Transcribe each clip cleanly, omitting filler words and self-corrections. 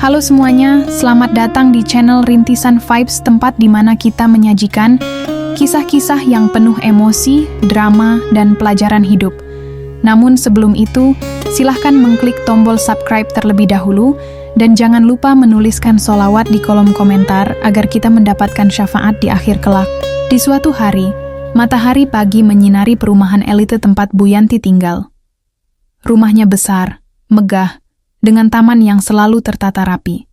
Halo semuanya, selamat datang di channel Rintisan Vibes, tempat di mana kita menyajikan kisah-kisah yang penuh emosi, drama, dan pelajaran hidup. Namun sebelum itu, silahkan mengklik tombol subscribe terlebih dahulu dan jangan lupa menuliskan sholawat di kolom komentar agar kita mendapatkan syafaat di akhir kelak. Di suatu hari, matahari pagi menyinari perumahan elite tempat Bu Yanti tinggal. Rumahnya besar, megah, dengan taman yang selalu tertata rapi.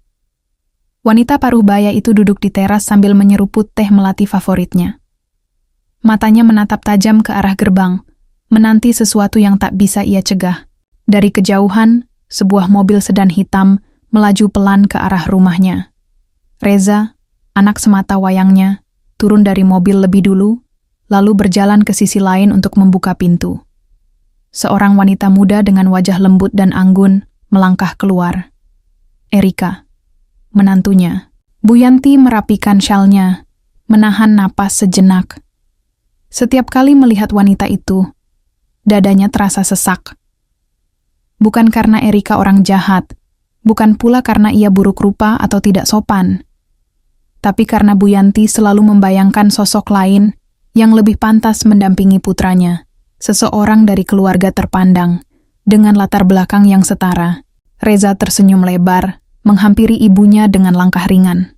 Wanita paruh baya itu duduk di teras sambil menyeruput teh melati favoritnya. Matanya menatap tajam ke arah gerbang, menanti sesuatu yang tak bisa ia cegah. Dari kejauhan, sebuah mobil sedan hitam melaju pelan ke arah rumahnya. Reza, anak semata wayangnya, turun dari mobil lebih dulu, lalu berjalan ke sisi lain untuk membuka pintu. Seorang wanita muda dengan wajah lembut dan anggun melangkah keluar. Erika, menantunya. Bu Yanti merapikan syalnya, menahan napas sejenak. Setiap kali melihat wanita itu, dadanya terasa sesak. Bukan karena Erika orang jahat, bukan pula karena ia buruk rupa atau tidak sopan, tapi karena Bu Yanti selalu membayangkan sosok lain yang lebih pantas mendampingi putranya, seseorang dari keluarga terpandang, dengan latar belakang yang setara. Reza tersenyum lebar, menghampiri ibunya dengan langkah ringan.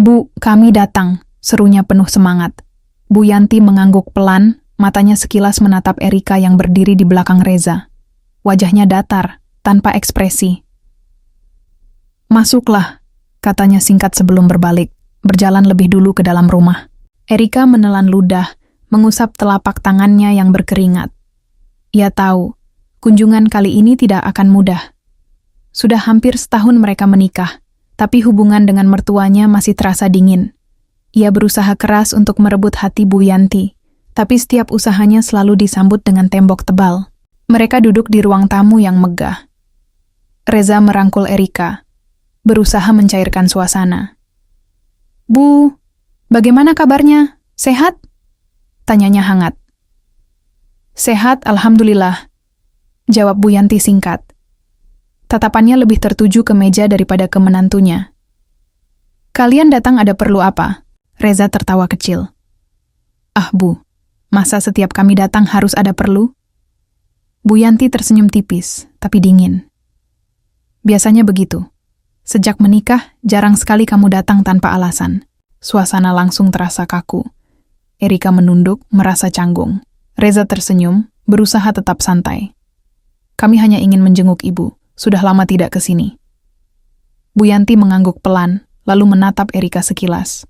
"Bu, kami datang," serunya penuh semangat. Bu Yanti mengangguk pelan, matanya sekilas menatap Erika yang berdiri di belakang Reza. Wajahnya datar, tanpa ekspresi. "Masuklah," katanya singkat sebelum berbalik, berjalan lebih dulu ke dalam rumah. Erika menelan ludah, mengusap telapak tangannya yang berkeringat. Ia tahu, kunjungan kali ini tidak akan mudah. Sudah hampir setahun mereka menikah, tapi hubungan dengan mertuanya masih terasa dingin. Ia berusaha keras untuk merebut hati Bu Yanti, tapi setiap usahanya selalu disambut dengan tembok tebal. Mereka duduk di ruang tamu yang megah. Reza merangkul Erika, berusaha mencairkan suasana. "Bu, bagaimana kabarnya? Sehat?" tanyanya hangat. "Sehat, alhamdulillah," jawab Bu Yanti singkat. Tatapannya lebih tertuju ke meja daripada ke menantunya. "Kalian datang ada perlu apa?" Reza tertawa kecil. "Ah Bu, masa setiap kami datang harus ada perlu?" Bu Yanti tersenyum tipis, tapi dingin. "Biasanya begitu. Sejak menikah, jarang sekali kamu datang tanpa alasan." Suasana langsung terasa kaku. Erika menunduk, merasa canggung. Reza tersenyum, berusaha tetap santai. "Kami hanya ingin menjenguk Ibu. Sudah lama tidak ke sini." Bu Yanti mengangguk pelan, lalu menatap Erika sekilas.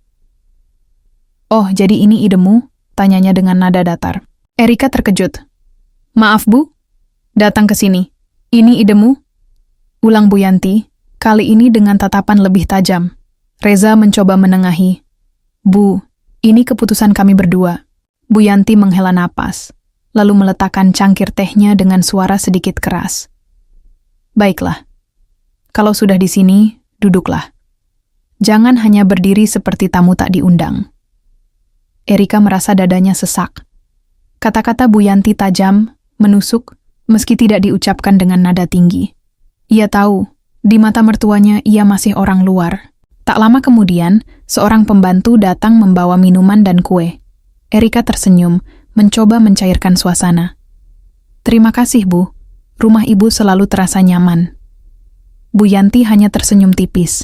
"Oh, jadi ini idemu?" tanyanya dengan nada datar. Erika terkejut. "Maaf Bu, datang ke sini. Ini idemu?" ulang Bu Yanti, kali ini dengan tatapan lebih tajam. Reza mencoba menengahi. "Bu, ini keputusan kami berdua." Bu Yanti menghela napas, lalu meletakkan cangkir tehnya dengan suara sedikit keras. "Baiklah, kalau sudah di sini, duduklah. Jangan hanya berdiri seperti tamu tak diundang." Erika merasa dadanya sesak. Kata-kata Bu Yanti tajam, menusuk, meski tidak diucapkan dengan nada tinggi. Ia tahu, di mata mertuanya ia masih orang luar. Tak lama kemudian, seorang pembantu datang membawa minuman dan kue. Erika tersenyum, mencoba mencairkan suasana. "Terima kasih, Bu. Rumah Ibu selalu terasa nyaman." Bu Yanti hanya tersenyum tipis.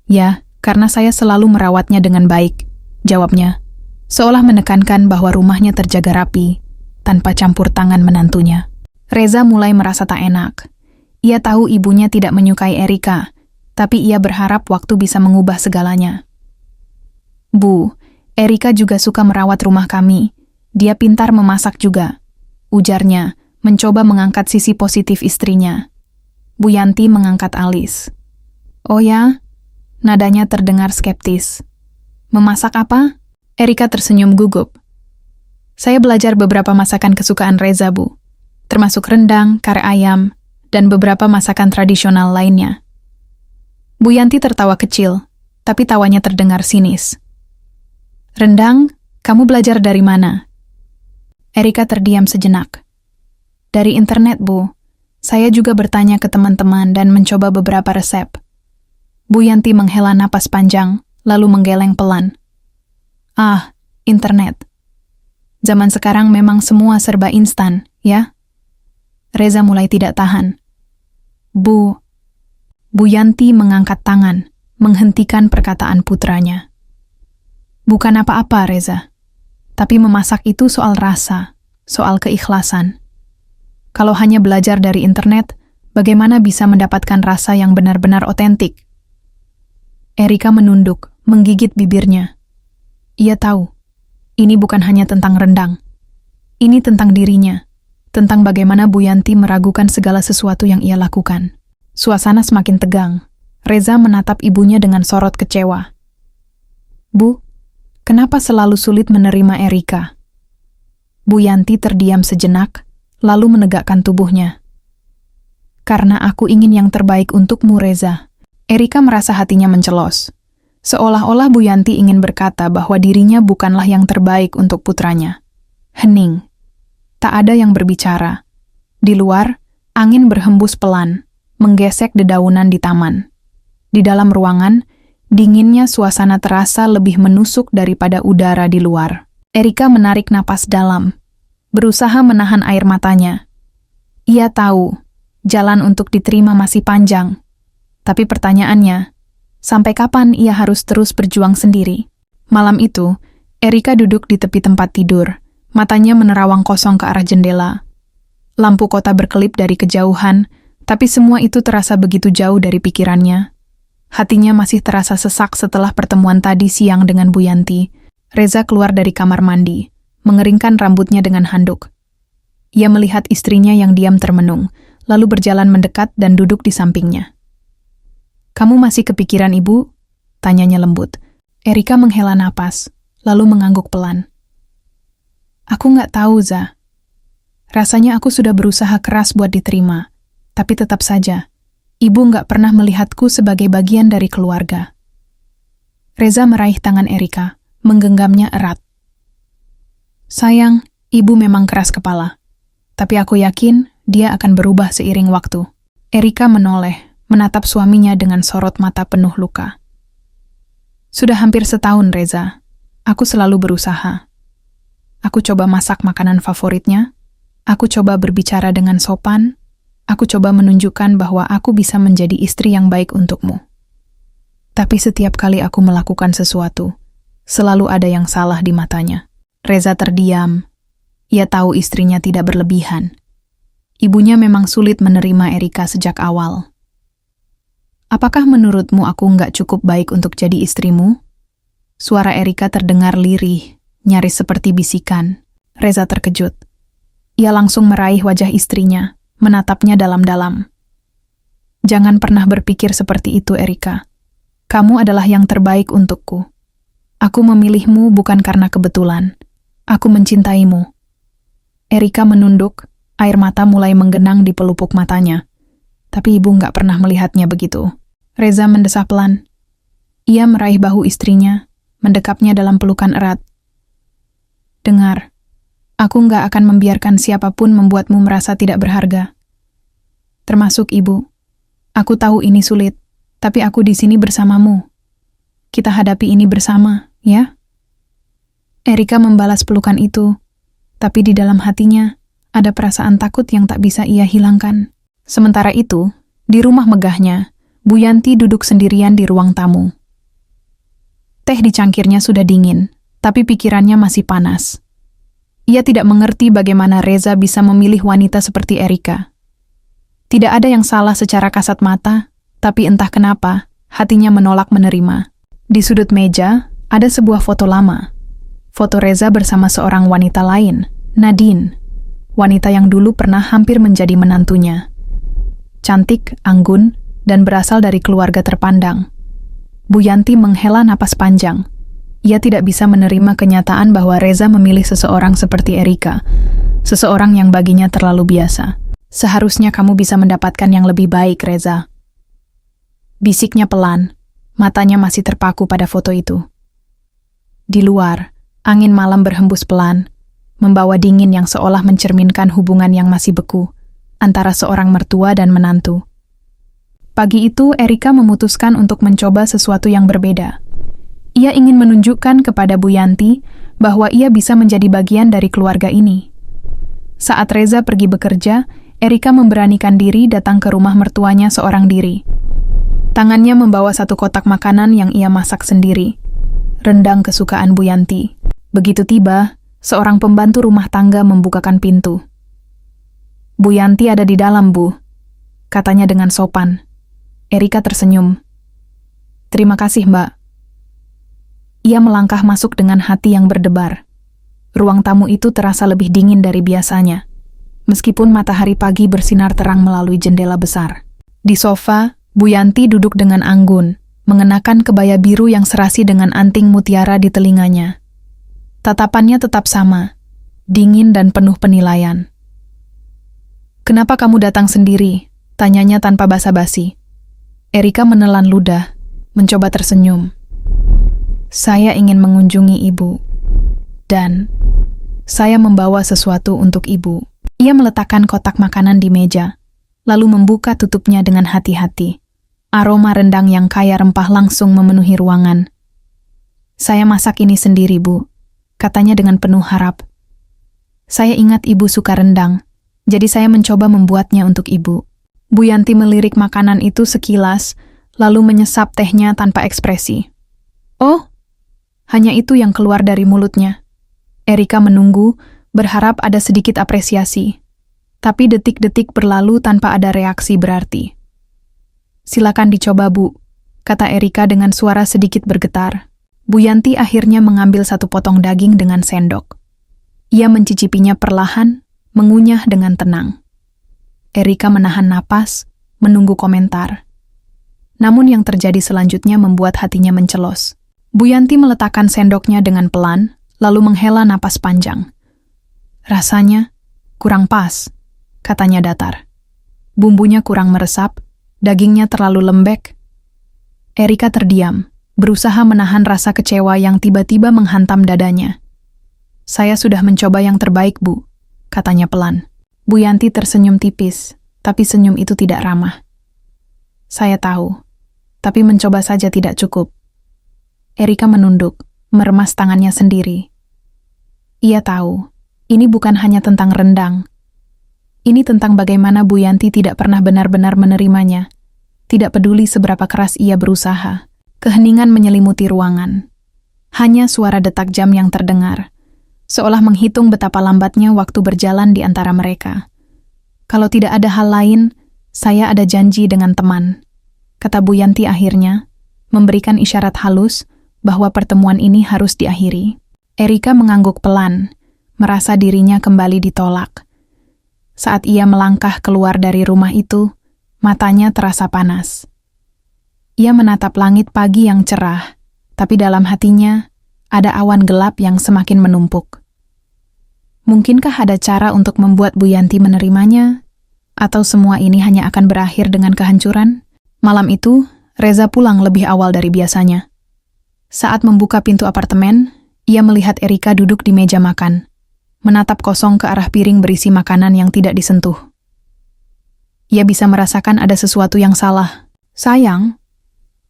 "Ya, karena saya selalu merawatnya dengan baik," jawabnya, seolah menekankan bahwa rumahnya terjaga rapi, tanpa campur tangan menantunya. Reza mulai merasa tak enak. Ia tahu ibunya tidak menyukai Erika, tapi ia berharap waktu bisa mengubah segalanya. "Bu, Erika juga suka merawat rumah kami. Dia pintar memasak juga," ujarnya, mencoba mengangkat sisi positif istrinya. Bu Yanti mengangkat alis. "Oh ya?" Nadanya terdengar skeptis. "Memasak apa?" Erika tersenyum gugup. "Saya belajar beberapa masakan kesukaan Reza, Bu. Termasuk rendang, kare ayam, dan beberapa masakan tradisional lainnya." Bu Yanti tertawa kecil, tapi tawanya terdengar sinis. "Rendang? Kamu belajar dari mana?" Erika terdiam sejenak. "Dari internet, Bu. Saya juga bertanya ke teman-teman dan mencoba beberapa resep. Bu Yanti menghela napas panjang, lalu menggeleng pelan. Ah, internet. Zaman sekarang memang semua serba instan, ya? Reza mulai tidak tahan. Bu Yanti mengangkat tangan, menghentikan perkataan putranya. Bukan apa-apa, Reza. Tapi memasak itu soal rasa, soal keikhlasan. Kalau hanya belajar dari internet, bagaimana bisa mendapatkan rasa yang benar-benar otentik? Erika menunduk, menggigit bibirnya. Ia tahu, ini bukan hanya tentang rendang. Ini tentang dirinya, tentang bagaimana Bu Yanti meragukan segala sesuatu yang ia lakukan. Suasana semakin tegang. Reza menatap ibunya dengan sorot kecewa. Bu, kenapa selalu sulit menerima Erika? Bu Yanti terdiam sejenak, lalu menegakkan tubuhnya. Karena aku ingin yang terbaik untukmu, Reza. Erika merasa hatinya mencelos. Seolah-olah Bu Yanti ingin berkata bahwa dirinya bukanlah yang terbaik untuk putranya. Hening. Tak ada yang berbicara. Di luar, angin berhembus pelan, menggesek dedaunan di taman. Di dalam ruangan, dinginnya suasana terasa lebih menusuk daripada udara di luar. Erika menarik napas dalam, berusaha menahan air matanya. Ia tahu, jalan untuk diterima masih panjang. Tapi pertanyaannya, sampai kapan ia harus terus berjuang sendiri? Malam itu, Erika duduk di tepi tempat tidur, matanya menerawang kosong ke arah jendela. Lampu kota berkelip dari kejauhan, tapi semua itu terasa begitu jauh dari pikirannya. Hatinya masih terasa sesak setelah pertemuan tadi siang dengan Bu Yanti. Reza keluar dari kamar mandi, mengeringkan rambutnya dengan handuk. Ia melihat istrinya yang diam termenung, lalu berjalan mendekat dan duduk di sampingnya. Kamu masih kepikiran ibu? Tanyanya lembut. Erika menghela napas, lalu mengangguk pelan. Aku nggak tahu, Za. Rasanya aku sudah berusaha keras buat diterima, tapi tetap saja, ibu nggak pernah melihatku sebagai bagian dari keluarga. Reza meraih tangan Erika, menggenggamnya erat. Sayang, ibu memang keras kepala, tapi aku yakin dia akan berubah seiring waktu. Erika menoleh, menatap suaminya dengan sorot mata penuh luka. Sudah hampir setahun, Reza. Aku selalu berusaha. Aku coba masak makanan favoritnya. Aku coba berbicara dengan sopan. Aku coba menunjukkan bahwa aku bisa menjadi istri yang baik untukmu. Tapi setiap kali aku melakukan sesuatu, selalu ada yang salah di matanya. Reza terdiam. Ia tahu istrinya tidak berlebihan. Ibunya memang sulit menerima Erika sejak awal. Apakah menurutmu aku nggak cukup baik untuk jadi istrimu? Suara Erika terdengar lirih, nyaris seperti bisikan. Reza terkejut. Ia langsung meraih wajah istrinya, menatapnya dalam-dalam. Jangan pernah berpikir seperti itu, Erika. Kamu adalah yang terbaik untukku. Aku memilihmu bukan karena kebetulan. Aku mencintaimu. Erika menunduk, air mata mulai menggenang di pelupuk matanya. Tapi ibu nggak pernah melihatnya begitu. Reza mendesah pelan. Ia meraih bahu istrinya, mendekapnya dalam pelukan erat. Dengar, aku nggak akan membiarkan siapapun membuatmu merasa tidak berharga. Termasuk ibu. Aku tahu ini sulit, tapi aku di sini bersamamu. Kita hadapi ini bersama, ya? Erika membalas pelukan itu, tapi di dalam hatinya ada perasaan takut yang tak bisa ia hilangkan. Sementara itu, di rumah megahnya, Bu Yanti duduk sendirian di ruang tamu. Teh di cangkirnya sudah dingin, tapi pikirannya masih panas. Ia tidak mengerti bagaimana Reza bisa memilih wanita seperti Erika. Tidak ada yang salah secara kasat mata, tapi entah kenapa, hatinya menolak menerima. Di sudut meja, ada sebuah foto lama. Foto Reza bersama seorang wanita lain, Nadine, wanita yang dulu pernah hampir menjadi menantunya. Cantik, anggun, dan berasal dari keluarga terpandang. Bu Yanti menghela napas panjang. Ia tidak bisa menerima kenyataan bahwa Reza memilih seseorang seperti Erika, seseorang yang baginya terlalu biasa. Seharusnya kamu bisa mendapatkan yang lebih baik, Reza. Bisiknya pelan, matanya masih terpaku pada foto itu. Di luar, angin malam berhembus pelan, membawa dingin yang seolah mencerminkan hubungan yang masih beku. antara seorang mertua dan menantu. Pagi itu, Erika memutuskan untuk mencoba sesuatu yang berbeda. Ia ingin menunjukkan kepada Bu Yanti bahwa ia bisa menjadi bagian dari keluarga ini. Saat Reza pergi bekerja, Erika memberanikan diri datang ke rumah mertuanya seorang diri. Tangannya membawa satu kotak makanan yang ia masak sendiri, rendang kesukaan Bu Yanti. Begitu tiba, seorang pembantu rumah tangga membukakan pintu. "Bu Yanti ada di dalam, Bu," katanya dengan sopan. Erika tersenyum. "Terima kasih, Mbak." Ia melangkah masuk dengan hati yang berdebar. Ruang tamu itu terasa lebih dingin dari biasanya, meskipun matahari pagi bersinar terang melalui jendela besar. Di sofa, Bu Yanti duduk dengan anggun, mengenakan kebaya biru yang serasi dengan anting mutiara di telinganya. Tatapannya tetap sama, dingin dan penuh penilaian. "Kenapa kamu datang sendiri?" tanyanya tanpa basa-basi. Erika menelan ludah, mencoba tersenyum. "Saya ingin mengunjungi Ibu, dan saya membawa sesuatu untuk Ibu." Ia meletakkan kotak makanan di meja, lalu membuka tutupnya dengan hati-hati. Aroma rendang yang kaya rempah langsung memenuhi ruangan. "Saya masak ini sendiri, Bu," katanya dengan penuh harap. "Saya ingat Ibu suka rendang, jadi saya mencoba membuatnya untuk Ibu." Bu Yanti melirik makanan itu sekilas, lalu menyesap tehnya tanpa ekspresi. "Oh," hanya itu yang keluar dari mulutnya. Erika menunggu, berharap ada sedikit apresiasi. Tapi detik-detik berlalu tanpa ada reaksi berarti. "Silakan dicoba, Bu," kata Erika dengan suara sedikit bergetar. Bu Yanti akhirnya mengambil satu potong daging dengan sendok. Ia mencicipinya perlahan, mengunyah dengan tenang. Erika menahan napas, menunggu komentar. Namun yang terjadi selanjutnya membuat hatinya mencelos. Bu Yanti meletakkan sendoknya dengan pelan, lalu menghela napas panjang. "Rasanya kurang pas," katanya datar. "Bumbunya kurang meresap, dagingnya terlalu lembek." Erika terdiam, berusaha menahan rasa kecewa yang tiba-tiba menghantam dadanya. "Saya sudah mencoba yang terbaik, Bu," katanya pelan. Bu Yanti tersenyum tipis, tapi senyum itu tidak ramah. "Saya tahu, tapi mencoba saja tidak cukup." Erika menunduk, meremas tangannya sendiri. Ia tahu, ini bukan hanya tentang rendang. Ini tentang bagaimana Bu Yanti tidak pernah benar-benar menerimanya. Tidak peduli seberapa keras ia berusaha. Keheningan menyelimuti ruangan. Hanya suara detak jam yang terdengar, seolah menghitung betapa lambatnya waktu berjalan di antara mereka. "Kalau tidak ada hal lain, saya ada janji dengan teman," kata Bu Yanti akhirnya, memberikan isyarat halus bahwa pertemuan ini harus diakhiri. Erika mengangguk pelan, merasa dirinya kembali ditolak. Saat ia melangkah keluar dari rumah itu, matanya terasa panas. Ia menatap langit pagi yang cerah, tapi dalam hatinya ada awan gelap yang semakin menumpuk. Mungkinkah ada cara untuk membuat Bu Yanti menerimanya? Atau semua ini hanya akan berakhir dengan kehancuran? Malam itu, Reza pulang lebih awal dari biasanya. Saat membuka pintu apartemen, ia melihat Erika duduk di meja makan, menatap kosong ke arah piring berisi makanan yang tidak disentuh. Ia bisa merasakan ada sesuatu yang salah. "Sayang,"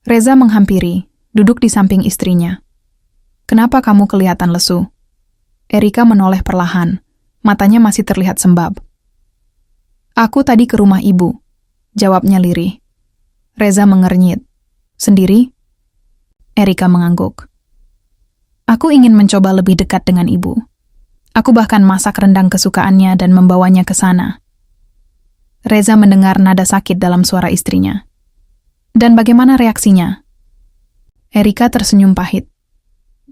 Reza menghampiri, duduk di samping istrinya. "Kenapa kamu kelihatan lesu?" Erika menoleh perlahan, matanya masih terlihat sembab. "Aku tadi ke rumah Ibu," jawabnya lirih. Reza mengernyit. "Sendiri?" Erika mengangguk. "Aku ingin mencoba lebih dekat dengan Ibu. Aku bahkan masak rendang kesukaannya dan membawanya ke sana." Reza mendengar nada sakit dalam suara istrinya. "Dan bagaimana reaksinya?" Erika tersenyum pahit.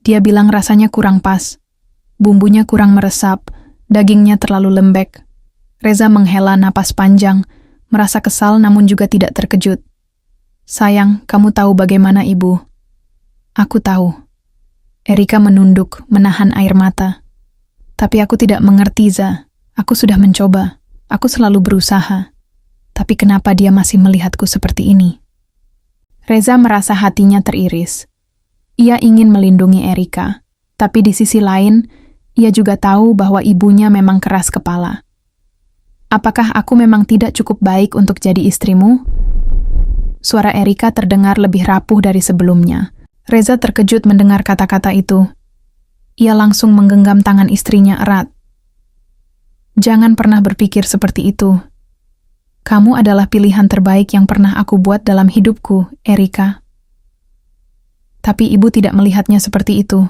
Dia bilang rasanya kurang pas. Bumbunya kurang meresap, dagingnya terlalu lembek. Reza menghela napas panjang, merasa kesal namun juga tidak terkejut. "Sayang, kamu tahu bagaimana Ibu." "Aku tahu." Erika menunduk, menahan air mata. "Tapi aku tidak mengerti, Za. Aku sudah mencoba. Aku selalu berusaha. Tapi kenapa dia masih melihatku seperti ini?" Reza merasa hatinya teriris. Ia ingin melindungi Erika, tapi di sisi lain, ia juga tahu bahwa ibunya memang keras kepala. Apakah aku memang tidak cukup baik untuk jadi istrimu? Suara Erika terdengar lebih rapuh dari sebelumnya. Reza terkejut mendengar kata-kata itu. Ia langsung menggenggam tangan istrinya erat. Jangan pernah berpikir seperti itu. Kamu adalah pilihan terbaik yang pernah aku buat dalam hidupku, Erika. Tapi ibu tidak melihatnya seperti itu.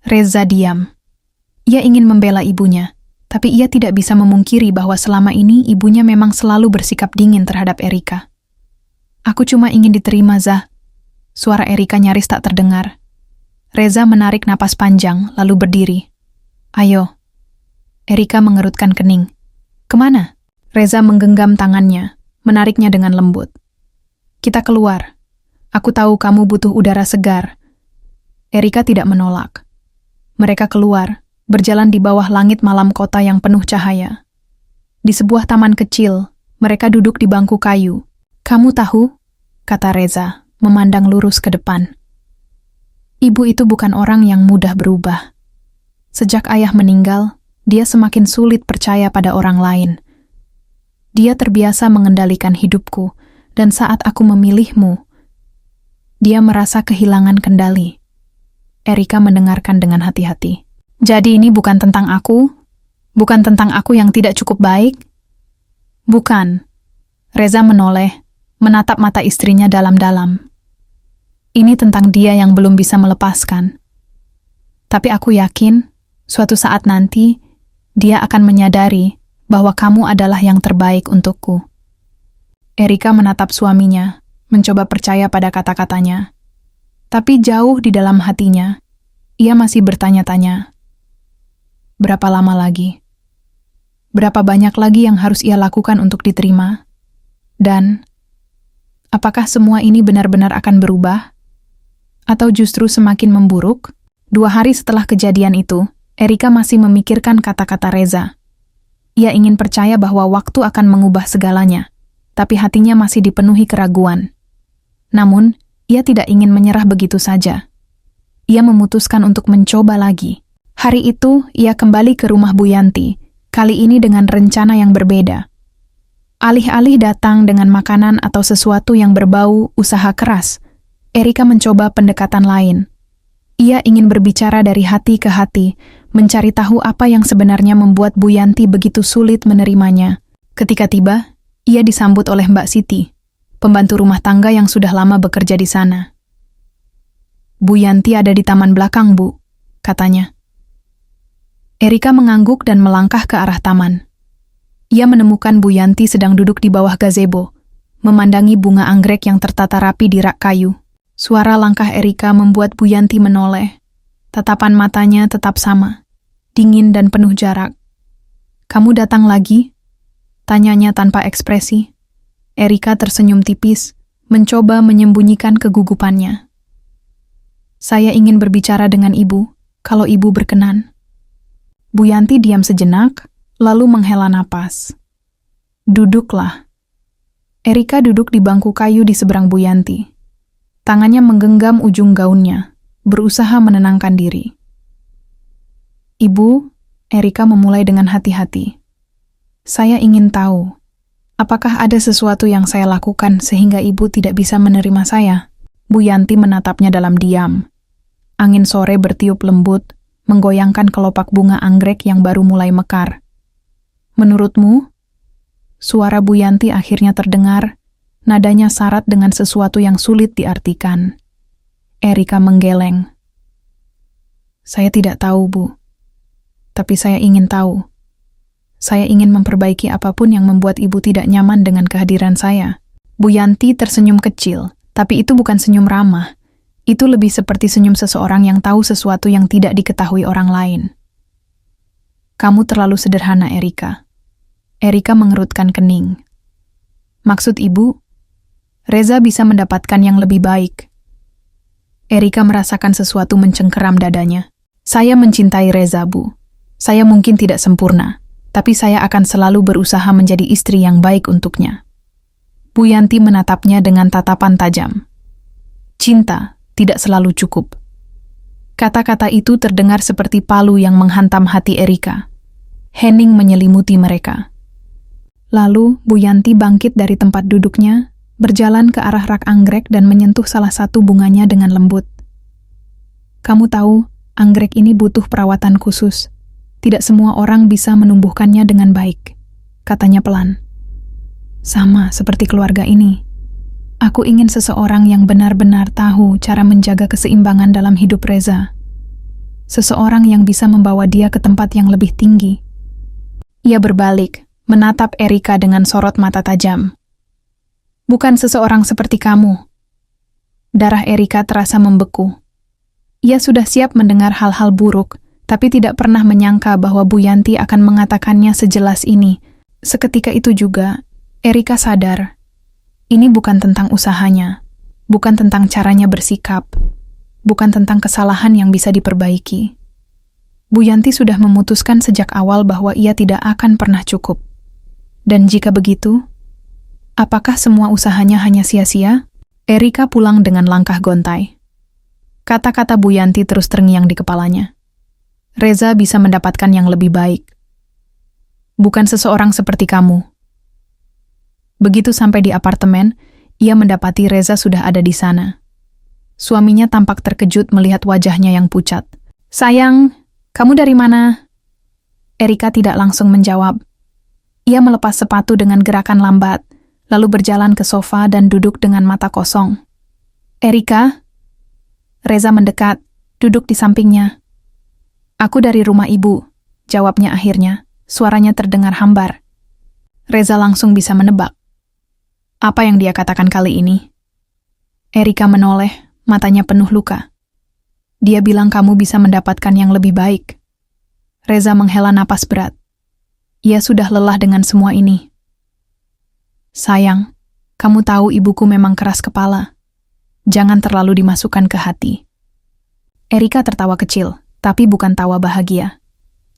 Reza diam. Ia ingin membela ibunya, tapi ia tidak bisa memungkiri bahwa selama ini ibunya memang selalu bersikap dingin terhadap Erika. Aku cuma ingin diterima, Zah. Suara Erika nyaris tak terdengar. Reza menarik napas panjang, lalu berdiri. Ayo. Erika mengerutkan kening. Kemana? Reza menggenggam tangannya, menariknya dengan lembut. Kita keluar. Aku tahu kamu butuh udara segar. Erika tidak menolak. Mereka keluar, berjalan di bawah langit malam kota yang penuh cahaya. Di sebuah taman kecil, mereka duduk di bangku kayu. Kamu tahu? Kata Reza, memandang lurus ke depan. Ibu itu bukan orang yang mudah berubah. Sejak ayah meninggal, dia semakin sulit percaya pada orang lain. Dia terbiasa mengendalikan hidupku, dan saat aku memilihmu, dia merasa kehilangan kendali. Erika mendengarkan dengan hati-hati. Jadi ini bukan tentang aku? Bukan tentang aku yang tidak cukup baik? Bukan. Reza menoleh, menatap mata istrinya dalam-dalam. Ini tentang dia yang belum bisa melepaskan. Tapi aku yakin, suatu saat nanti, dia akan menyadari bahwa kamu adalah yang terbaik untukku. Erika menatap suaminya, mencoba percaya pada kata-katanya. Tapi jauh di dalam hatinya, ia masih bertanya-tanya. Berapa lama lagi? Berapa banyak lagi yang harus ia lakukan untuk diterima? Dan, apakah semua ini benar-benar akan berubah? Atau justru semakin memburuk? 2 hari setelah kejadian itu, Erika masih memikirkan kata-kata Reza. Ia ingin percaya bahwa waktu akan mengubah segalanya, tapi hatinya masih dipenuhi keraguan. Namun, ia tidak ingin menyerah begitu saja. Ia memutuskan untuk mencoba lagi. Hari itu, ia kembali ke rumah Bu Yanti, kali ini dengan rencana yang berbeda. Alih-alih datang dengan makanan atau sesuatu yang berbau usaha keras, Erika mencoba pendekatan lain. Ia ingin berbicara dari hati ke hati, mencari tahu apa yang sebenarnya membuat Bu Yanti begitu sulit menerimanya. Ketika tiba, ia disambut oleh Mbak Siti, pembantu rumah tangga yang sudah lama bekerja di sana. Bu Yanti ada di taman belakang, Bu, katanya. Erika mengangguk dan melangkah ke arah taman. Ia menemukan Bu Yanti sedang duduk di bawah gazebo, memandangi bunga anggrek yang tertata rapi di rak kayu. Suara langkah Erika membuat Bu Yanti menoleh. Tatapan matanya tetap sama, dingin dan penuh jarak. Kamu datang lagi? Tanyanya tanpa ekspresi. Erika tersenyum tipis, mencoba menyembunyikan kegugupannya. Saya ingin berbicara dengan ibu, kalau ibu berkenan. Bu Yanti diam sejenak, lalu menghela napas. Duduklah. Erika duduk di bangku kayu di seberang Bu Yanti. Tangannya menggenggam ujung gaunnya, berusaha menenangkan diri. Ibu, Erika memulai dengan hati-hati. Saya ingin tahu, apakah ada sesuatu yang saya lakukan sehingga ibu tidak bisa menerima saya? Bu Yanti menatapnya dalam diam. Angin sore bertiup lembut, menggoyangkan kelopak bunga anggrek yang baru mulai mekar. Menurutmu? Suara Bu Yanti akhirnya terdengar, nadanya syarat dengan sesuatu yang sulit diartikan. Erika menggeleng. Saya tidak tahu, Bu. Tapi saya ingin tahu. Saya ingin memperbaiki apapun yang membuat ibu tidak nyaman dengan kehadiran saya. Bu Yanti tersenyum kecil, tapi itu bukan senyum ramah. Itu lebih seperti senyum seseorang yang tahu sesuatu yang tidak diketahui orang lain. Kamu terlalu sederhana, Erika. Erika mengerutkan kening. Maksud ibu? Reza bisa mendapatkan yang lebih baik. Erika merasakan sesuatu mencengkeram dadanya. Saya mencintai Reza, Bu. Saya mungkin tidak sempurna, tapi saya akan selalu berusaha menjadi istri yang baik untuknya. Bu Yanti menatapnya dengan tatapan tajam. Cinta tidak selalu cukup. Kata-kata itu terdengar seperti palu yang menghantam hati Erika. Hening menyelimuti mereka. Lalu Bu Yanti bangkit dari tempat duduknya, berjalan ke arah rak anggrek dan menyentuh salah satu bunganya dengan lembut. Kamu tahu, anggrek ini butuh perawatan khusus. Tidak semua orang bisa menumbuhkannya dengan baik, katanya pelan. Sama seperti keluarga ini. Aku ingin seseorang yang benar-benar tahu cara menjaga keseimbangan dalam hidup Reza. Seseorang yang bisa membawa dia ke tempat yang lebih tinggi. Ia berbalik, menatap Erika dengan sorot mata tajam. Bukan seseorang seperti kamu. Darah Erika terasa membeku. Ia sudah siap mendengar hal-hal buruk, tapi tidak pernah menyangka bahwa Bu Yanti akan mengatakannya sejelas ini. Seketika itu juga, Erika sadar. Ini bukan tentang usahanya, bukan tentang caranya bersikap, bukan tentang kesalahan yang bisa diperbaiki. Bu Yanti sudah memutuskan sejak awal bahwa ia tidak akan pernah cukup. Dan jika begitu, apakah semua usahanya hanya sia-sia? Erika pulang dengan langkah gontai. Kata-kata Bu Yanti terus terngiang di kepalanya. Reza bisa mendapatkan yang lebih baik. Bukan seseorang seperti kamu. Begitu sampai di apartemen, ia mendapati Reza sudah ada di sana. Suaminya tampak terkejut melihat wajahnya yang pucat. Sayang, kamu dari mana? Erika tidak langsung menjawab. Ia melepas sepatu dengan gerakan lambat, lalu berjalan ke sofa dan duduk dengan mata kosong. Erika? Reza mendekat, duduk di sampingnya. Aku dari rumah ibu, jawabnya akhirnya. Suaranya terdengar hambar. Reza langsung bisa menebak. Apa yang dia katakan kali ini? Erika menoleh, matanya penuh luka. Dia bilang kamu bisa mendapatkan yang lebih baik. Reza menghela napas berat. Ia sudah lelah dengan semua ini. Sayang, kamu tahu ibuku memang keras kepala. Jangan terlalu dimasukkan ke hati. Erika tertawa kecil, tapi bukan tawa bahagia.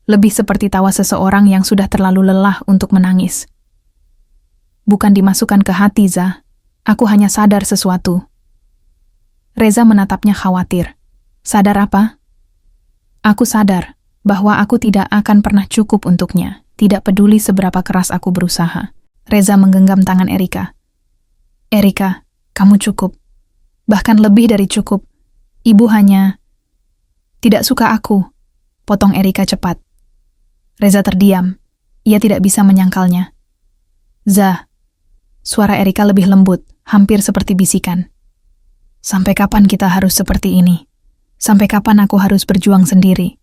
Lebih seperti tawa seseorang yang sudah terlalu lelah untuk menangis. Bukan dimasukkan ke hati, Za. Aku hanya sadar sesuatu. Reza menatapnya khawatir. Sadar apa? Aku sadar bahwa aku tidak akan pernah cukup untuknya, tidak peduli seberapa keras aku berusaha. Reza menggenggam tangan Erika. Erika, kamu cukup. Bahkan lebih dari cukup. Ibu hanya tidak suka aku, potong Erika cepat. Reza terdiam. Ia tidak bisa menyangkalnya. Za. Suara Erika lebih lembut, hampir seperti bisikan. Sampai kapan kita harus seperti ini? Sampai kapan aku harus berjuang sendiri?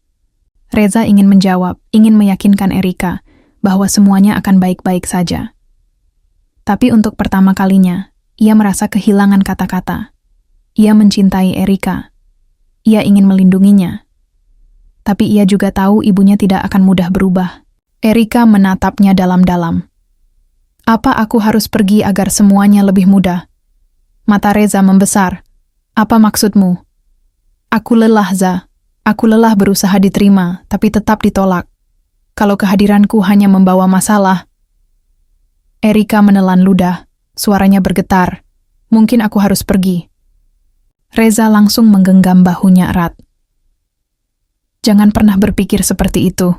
Reza ingin menjawab, ingin meyakinkan Erika bahwa semuanya akan baik-baik saja. Tapi untuk pertama kalinya, ia merasa kehilangan kata-kata. Ia mencintai Erika. Ia ingin melindunginya. Tapi ia juga tahu ibunya tidak akan mudah berubah. Erika menatapnya dalam-dalam. Apa aku harus pergi agar semuanya lebih mudah? Mata Reza membesar. Apa maksudmu? Aku lelah, Za. Aku lelah berusaha diterima, tapi tetap ditolak. Kalau kehadiranku hanya membawa masalah. Erika menelan ludah. Suaranya bergetar. Mungkin aku harus pergi. Reza langsung menggenggam bahunya erat. Jangan pernah berpikir seperti itu.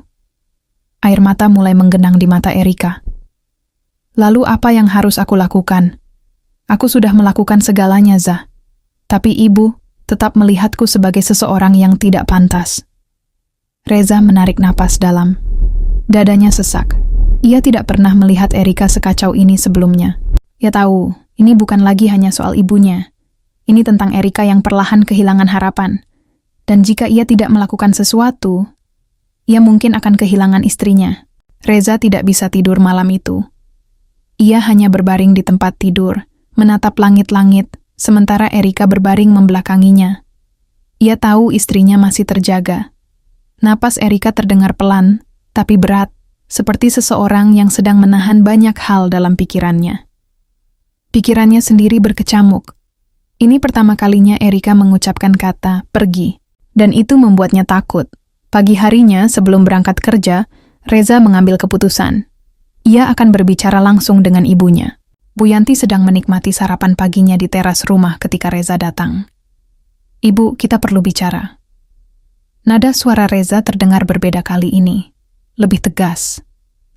Air mata mulai menggenang di mata Erika. Lalu apa yang harus aku lakukan? Aku sudah melakukan segalanya, Za. Tapi ibu tetap melihatku sebagai seseorang yang tidak pantas. Reza menarik napas dalam. Dadanya sesak. Ia tidak pernah melihat Erika sekacau ini sebelumnya. Ia tahu, ini bukan lagi hanya soal ibunya. Ini tentang Erika yang perlahan kehilangan harapan. Dan jika ia tidak melakukan sesuatu, ia mungkin akan kehilangan istrinya. Reza tidak bisa tidur malam itu. Ia hanya berbaring di tempat tidur, menatap langit-langit, sementara Erika berbaring membelakanginya. Ia tahu istrinya masih terjaga. Napas Erika terdengar pelan, tapi berat, seperti seseorang yang sedang menahan banyak hal dalam pikirannya. Pikirannya sendiri berkecamuk. Ini pertama kalinya Erika mengucapkan kata pergi, dan itu membuatnya takut. Pagi harinya sebelum berangkat kerja, Reza mengambil keputusan. Ia akan berbicara langsung dengan ibunya. Bu Yanti sedang menikmati sarapan paginya di teras rumah ketika Reza datang. Ibu, kita perlu bicara. Nada suara Reza terdengar berbeda kali ini. Lebih tegas,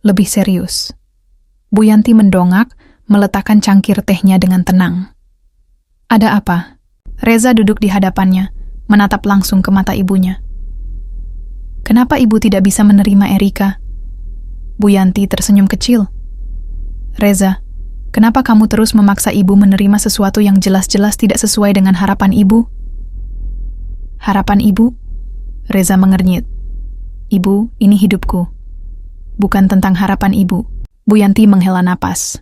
lebih serius. Bu Yanti mendongak, meletakkan cangkir tehnya dengan tenang. Ada apa? Reza duduk di hadapannya, menatap langsung ke mata ibunya. Kenapa ibu tidak bisa menerima Erika? Bu Yanti tersenyum kecil. Reza, kenapa kamu terus memaksa ibu menerima sesuatu yang jelas-jelas tidak sesuai dengan harapan ibu? Harapan ibu? Reza mengernyit. Ibu, ini hidupku. Bukan tentang harapan ibu. Bu Yanti menghela napas.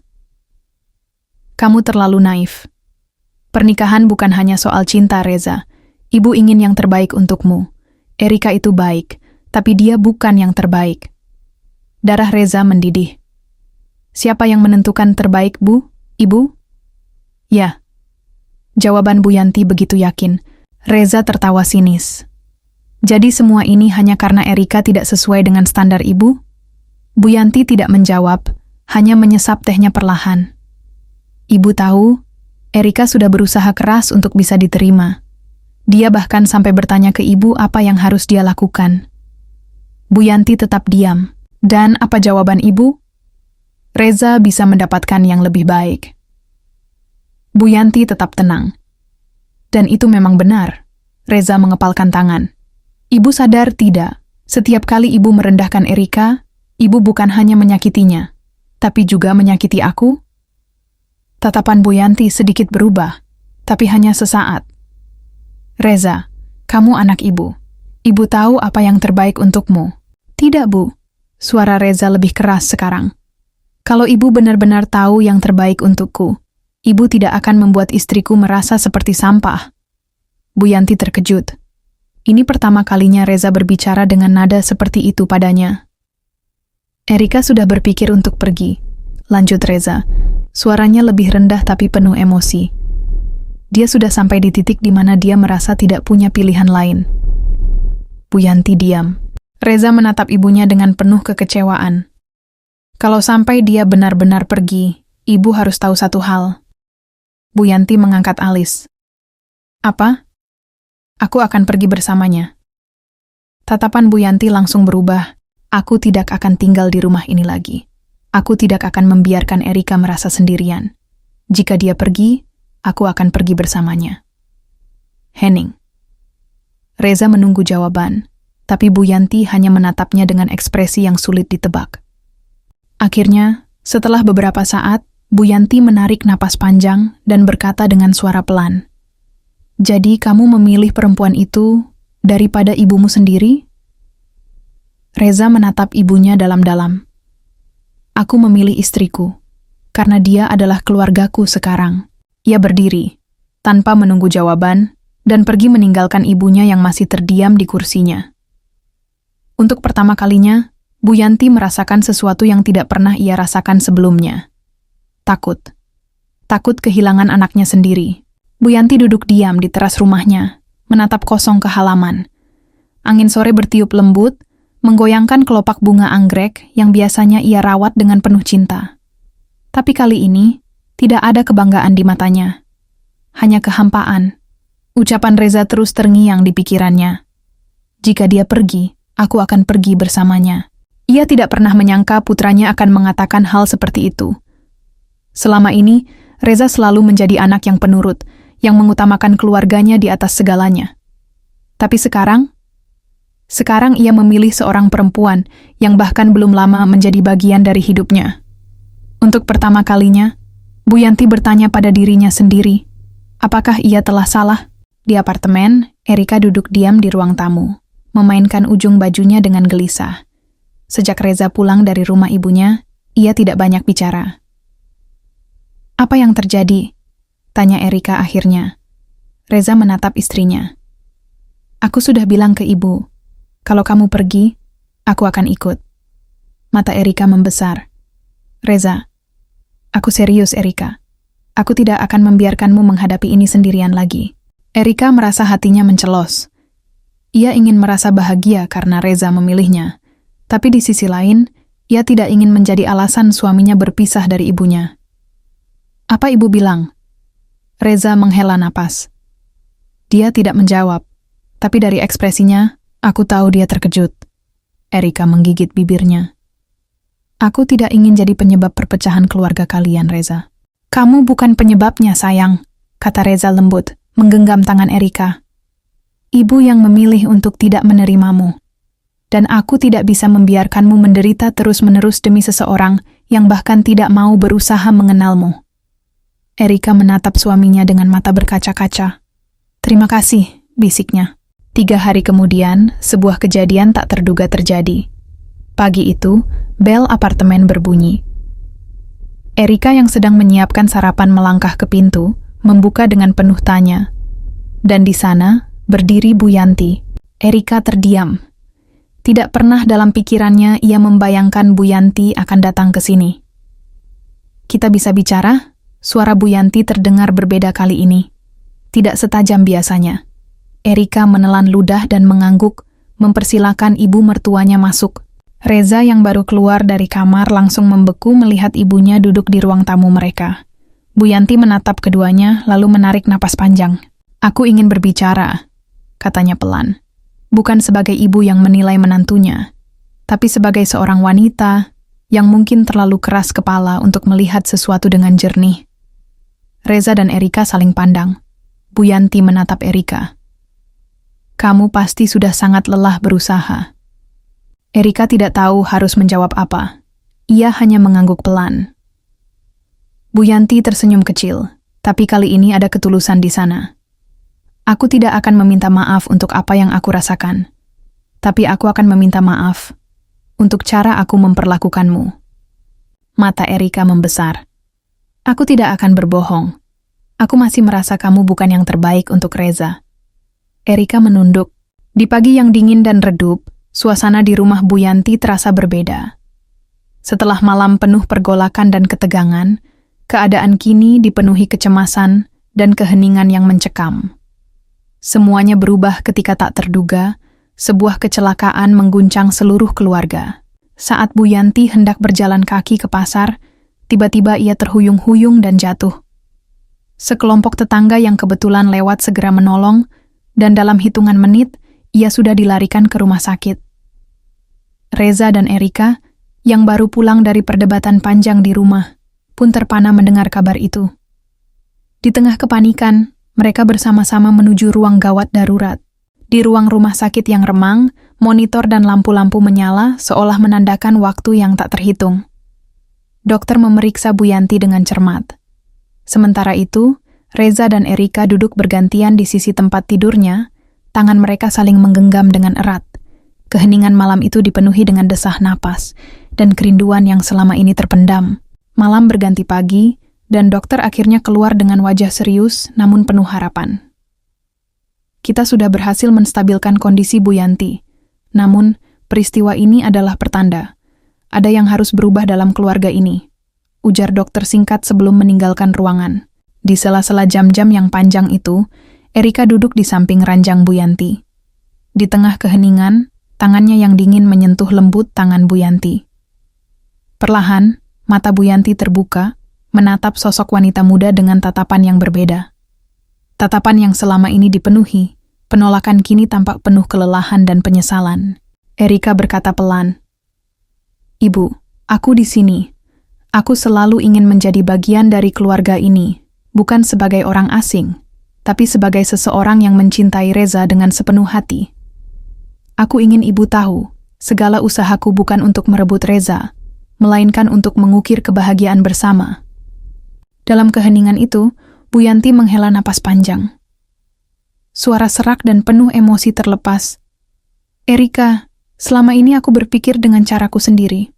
Kamu terlalu naif. Pernikahan bukan hanya soal cinta, Reza. Ibu ingin yang terbaik untukmu. Erika itu baik, tapi dia bukan yang terbaik. Darah Reza mendidih. Siapa yang menentukan terbaik, Bu? Ibu? Ya. Jawaban Bu Yanti begitu yakin. Reza tertawa sinis. Jadi semua ini hanya karena Erika tidak sesuai dengan standar ibu? Bu Yanti tidak menjawab, hanya menyesap tehnya perlahan. Ibu tahu, Erika sudah berusaha keras untuk bisa diterima. Dia bahkan sampai bertanya ke ibu apa yang harus dia lakukan. Bu Yanti tetap diam. Dan apa jawaban ibu? Reza bisa mendapatkan yang lebih baik. Bu Yanti tetap tenang. Dan itu memang benar. Reza mengepalkan tangan. Ibu sadar tidak, setiap kali ibu merendahkan Erika, ibu bukan hanya menyakitinya, tapi juga menyakiti aku? Tatapan Bu Yanti sedikit berubah, tapi hanya sesaat. Reza, kamu anak ibu. Ibu tahu apa yang terbaik untukmu. Tidak, Bu. Suara Reza lebih keras sekarang. Kalau ibu benar-benar tahu yang terbaik untukku, ibu tidak akan membuat istriku merasa seperti sampah. Bu Yanti terkejut. Ini pertama kalinya Reza berbicara dengan nada seperti itu padanya. Erika sudah berpikir untuk pergi. Lanjut Reza. Suaranya lebih rendah tapi penuh emosi. Dia sudah sampai di titik di mana dia merasa tidak punya pilihan lain. Bu Yanti diam. Reza menatap ibunya dengan penuh kekecewaan. Kalau sampai dia benar-benar pergi, ibu harus tahu satu hal. Bu Yanti mengangkat alis. Apa? Aku akan pergi bersamanya. Tatapan Bu Yanti langsung berubah. Aku tidak akan tinggal di rumah ini lagi. Aku tidak akan membiarkan Erika merasa sendirian. Jika dia pergi, aku akan pergi bersamanya. Henning. Reza menunggu jawaban, tapi Bu Yanti hanya menatapnya dengan ekspresi yang sulit ditebak. Akhirnya, setelah beberapa saat, Bu Yanti menarik napas panjang dan berkata dengan suara pelan, "Jadi kamu memilih perempuan itu daripada ibumu sendiri?" Reza menatap ibunya dalam-dalam. Aku memilih istriku, karena dia adalah keluargaku sekarang. Ia berdiri, tanpa menunggu jawaban, dan pergi meninggalkan ibunya yang masih terdiam di kursinya. Untuk pertama kalinya, Bu Yanti merasakan sesuatu yang tidak pernah ia rasakan sebelumnya. Takut. Takut kehilangan anaknya sendiri. Bu Yanti duduk diam di teras rumahnya, menatap kosong ke halaman. Angin sore bertiup lembut, menggoyangkan kelopak bunga anggrek yang biasanya ia rawat dengan penuh cinta. Tapi kali ini, tidak ada kebanggaan di matanya. Hanya kehampaan. Ucapan Reza terus terngiang di pikirannya. Jika dia pergi, aku akan pergi bersamanya. Ia tidak pernah menyangka putranya akan mengatakan hal seperti itu. Selama ini, Reza selalu menjadi anak yang penurut, yang mengutamakan keluarganya di atas segalanya. Tapi sekarang ia memilih seorang perempuan yang bahkan belum lama menjadi bagian dari hidupnya. Untuk pertama kalinya, Bu Yanti bertanya pada dirinya sendiri, apakah ia telah salah? Di apartemen, Erika duduk diam di ruang tamu, memainkan ujung bajunya dengan gelisah. Sejak Reza pulang dari rumah ibunya, ia tidak banyak bicara. Apa yang terjadi? Tanya Erika akhirnya. Reza menatap istrinya. Aku sudah bilang ke ibu, kalau kamu pergi, aku akan ikut. Mata Erika membesar. Reza, aku serius Erika. Aku tidak akan membiarkanmu menghadapi ini sendirian lagi. Erika merasa hatinya mencelos. Ia ingin merasa bahagia karena Reza memilihnya. Tapi di sisi lain, ia tidak ingin menjadi alasan suaminya berpisah dari ibunya. Apa ibu bilang? Reza menghela napas. Dia tidak menjawab, tapi dari ekspresinya, aku tahu dia terkejut. Erika menggigit bibirnya. Aku tidak ingin jadi penyebab perpecahan keluarga kalian, Reza. Kamu bukan penyebabnya, sayang, kata Reza lembut, menggenggam tangan Erika. Ibu yang memilih untuk tidak menerimamu. Dan aku tidak bisa membiarkanmu menderita terus-menerus demi seseorang yang bahkan tidak mau berusaha mengenalmu. Erika menatap suaminya dengan mata berkaca-kaca. Terima kasih, bisiknya. 3 hari kemudian, sebuah kejadian tak terduga terjadi. Pagi itu, bel apartemen berbunyi. Erika yang sedang menyiapkan sarapan melangkah ke pintu, membuka dengan penuh tanya. Dan di sana, berdiri Bu Yanti. Erika terdiam. Tidak pernah dalam pikirannya ia membayangkan Bu Yanti akan datang ke sini. Kita bisa bicara? Suara Bu Yanti terdengar berbeda kali ini. Tidak setajam biasanya. Erika menelan ludah dan mengangguk, mempersilakan ibu mertuanya masuk. Reza yang baru keluar dari kamar langsung membeku melihat ibunya duduk di ruang tamu mereka. Bu Yanti menatap keduanya lalu menarik napas panjang. Aku ingin berbicara, katanya pelan. Bukan sebagai ibu yang menilai menantunya, tapi sebagai seorang wanita yang mungkin terlalu keras kepala untuk melihat sesuatu dengan jernih. Reza dan Erika saling pandang. Bu Yanti menatap Erika. Kamu pasti sudah sangat lelah berusaha. Erika tidak tahu harus menjawab apa. Ia hanya mengangguk pelan. Bu Yanti tersenyum kecil, tapi kali ini ada ketulusan di sana. Aku tidak akan meminta maaf untuk apa yang aku rasakan, tapi aku akan meminta maaf untuk cara aku memperlakukanmu. Mata Erika membesar. Aku tidak akan berbohong. Aku masih merasa kamu bukan yang terbaik untuk Reza. Erika menunduk. Di pagi yang dingin dan redup, suasana di rumah Bu Yanti terasa berbeda. Setelah malam penuh pergolakan dan ketegangan, keadaan kini dipenuhi kecemasan dan keheningan yang mencekam. Semuanya berubah ketika tak terduga, sebuah kecelakaan mengguncang seluruh keluarga. Saat Bu Yanti hendak berjalan kaki ke pasar, tiba-tiba ia terhuyung-huyung dan jatuh. Sekelompok tetangga yang kebetulan lewat segera menolong, dan dalam hitungan menit, ia sudah dilarikan ke rumah sakit. Reza dan Erika, yang baru pulang dari perdebatan panjang di rumah, pun terpana mendengar kabar itu. Di tengah kepanikan, mereka bersama-sama menuju ruang gawat darurat. Di ruang rumah sakit yang remang, monitor dan lampu-lampu menyala seolah menandakan waktu yang tak terhitung. Dokter memeriksa Bu Yanti dengan cermat. Sementara itu, Reza dan Erika duduk bergantian di sisi tempat tidurnya, tangan mereka saling menggenggam dengan erat. Keheningan malam itu dipenuhi dengan desah napas dan kerinduan yang selama ini terpendam. Malam berganti pagi, dan dokter akhirnya keluar dengan wajah serius namun penuh harapan. Kita sudah berhasil menstabilkan kondisi Bu Yanti. Namun, peristiwa ini adalah pertanda. Ada yang harus berubah dalam keluarga ini, ujar dokter singkat sebelum meninggalkan ruangan. Di sela-sela jam-jam yang panjang itu, Erika duduk di samping ranjang Bu Yanti. Di tengah keheningan, tangannya yang dingin menyentuh lembut tangan Bu Yanti. Perlahan, mata Bu Yanti terbuka, menatap sosok wanita muda dengan tatapan yang berbeda. Tatapan yang selama ini dipenuhi, penolakan kini tampak penuh kelelahan dan penyesalan. Erika berkata pelan, "Ibu, aku di sini. Aku selalu ingin menjadi bagian dari keluarga ini. Bukan sebagai orang asing, tapi sebagai seseorang yang mencintai Reza dengan sepenuh hati. Aku ingin ibu tahu, segala usahaku bukan untuk merebut Reza, melainkan untuk mengukir kebahagiaan bersama." Dalam keheningan itu, Bu Yanti menghela napas panjang. Suara serak dan penuh emosi terlepas. Erika, selama ini aku berpikir dengan caraku sendiri.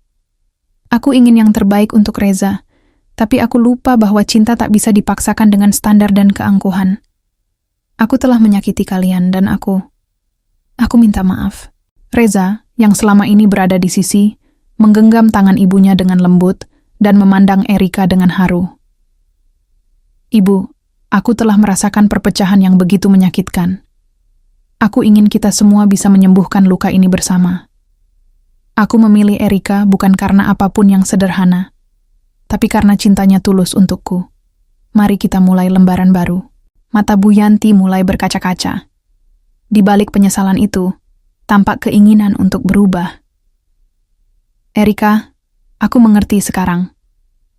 Aku ingin yang terbaik untuk Reza, tapi aku lupa bahwa cinta tak bisa dipaksakan dengan standar dan keangkuhan. Aku telah menyakiti kalian dan aku minta maaf. Reza, yang selama ini berada di sisi, menggenggam tangan ibunya dengan lembut dan memandang Erika dengan haru. Ibu, aku telah merasakan perpecahan yang begitu menyakitkan. Aku ingin kita semua bisa menyembuhkan luka ini bersama. Aku memilih Erika bukan karena apapun yang sederhana, tapi karena cintanya tulus untukku. Mari kita mulai lembaran baru. Mata Bu Yanti mulai berkaca-kaca. Di balik penyesalan itu, tampak keinginan untuk berubah. Erika, Aku mengerti sekarang.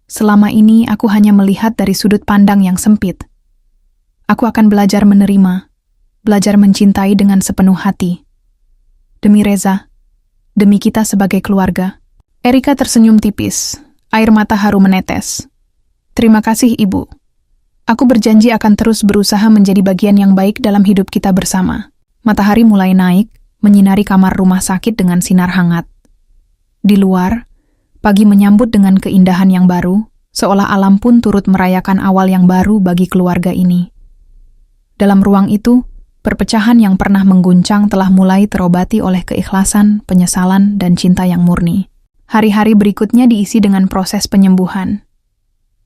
Selama ini aku hanya melihat dari sudut pandang yang sempit. Aku akan belajar menerima, belajar mencintai dengan sepenuh hati. Demi Reza, demi kita sebagai keluarga. Erika tersenyum tipis, air mata haru menetes. Terima kasih, Ibu. Aku berjanji akan terus berusaha menjadi bagian yang baik dalam hidup kita bersama. Matahari mulai naik, menyinari kamar rumah sakit dengan sinar hangat. Di luar, pagi menyambut dengan keindahan yang baru, seolah alam pun turut merayakan awal yang baru bagi keluarga ini. Dalam ruang itu, perpecahan yang pernah mengguncang telah mulai terobati oleh keikhlasan, penyesalan, dan cinta yang murni. Hari-hari berikutnya diisi dengan proses penyembuhan.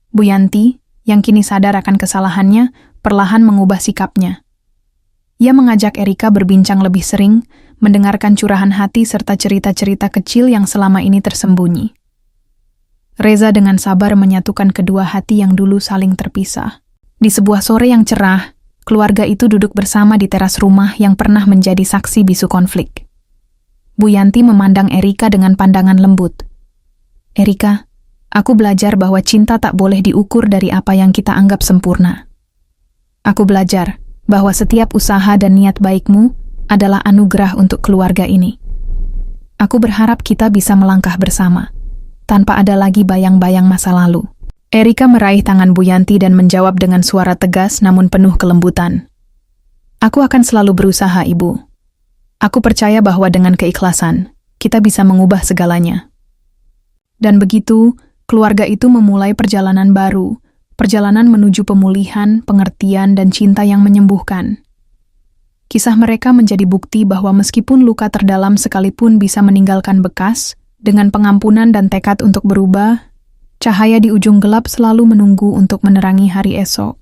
Bu Yanti, yang kini sadar akan kesalahannya, perlahan mengubah sikapnya. Ia mengajak Erika berbincang lebih sering, mendengarkan curahan hati serta cerita-cerita kecil yang selama ini tersembunyi. Reza dengan sabar menyatukan kedua hati yang dulu saling terpisah. Di sebuah sore yang cerah, keluarga itu duduk bersama di teras rumah yang pernah menjadi saksi bisu konflik. Bu Yanti memandang Erika dengan pandangan lembut. Erika, aku belajar bahwa cinta tak boleh diukur dari apa yang kita anggap sempurna. Aku belajar bahwa setiap usaha dan niat baikmu adalah anugerah untuk keluarga ini. Aku berharap kita bisa melangkah bersama, tanpa ada lagi bayang-bayang masa lalu. Erika meraih tangan Bu Yanti dan menjawab dengan suara tegas namun penuh kelembutan. Aku akan selalu berusaha, Ibu. Aku percaya bahwa dengan keikhlasan, kita bisa mengubah segalanya. Dan begitu, keluarga itu memulai perjalanan baru, perjalanan menuju pemulihan, pengertian, dan cinta yang menyembuhkan. Kisah mereka menjadi bukti bahwa meskipun luka terdalam sekalipun bisa meninggalkan bekas, dengan pengampunan dan tekad untuk berubah, cahaya di ujung gelap selalu menunggu untuk menerangi hari esok.